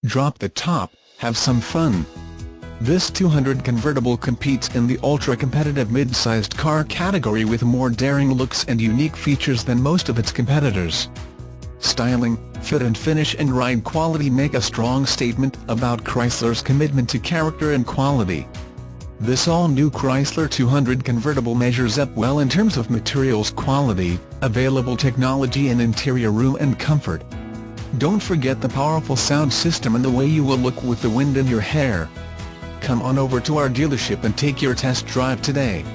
Drop the top, have some fun. This 200 convertible competes in the ultra-competitive mid-sized car category with more daring looks and unique features than most of its competitors. Styling, fit and finish and ride quality make a strong statement about Chrysler's commitment to character and quality. This all-new Chrysler 200 convertible measures up well in terms of materials quality, available technology and interior room and comfort. Don't forget the powerful sound system and the way you will look with the wind in your hair. Come on over to our dealership and take your test drive today.